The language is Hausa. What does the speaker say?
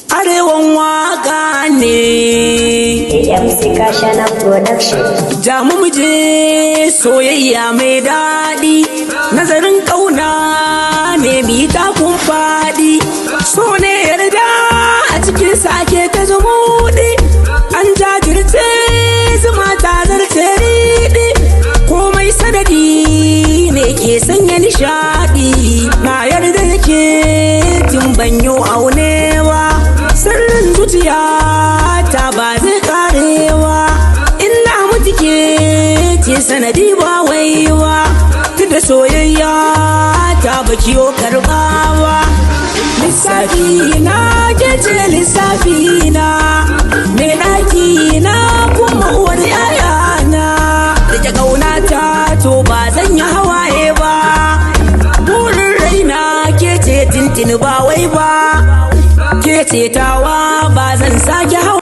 Arewan waka ne AMC Kashana Production. Jamu muje soyayya mai daɗi, nazarin ƙauna ne mi takun faɗi, so ne yarda a cikin sake ta zumuɗi, an jajirce zuma ta zarce riɗi, komai sanadi ne ke sanya nishaɗi, na yarda yake tun banyo aunewa, sirrin zuciya ta ba zai karewa, ina mutu ke ce sanadi ba waiwa, duk da soyayya ta bakiyo karbawa. Lissafi na ke ce lissafi na, mai ɗaki na kuma uwar yayana, da ke ƙaunata to ba zan yi hawaye ba, burin raina ke ce tintin ba wai ba, ke ce tawa ba zan sake hawa.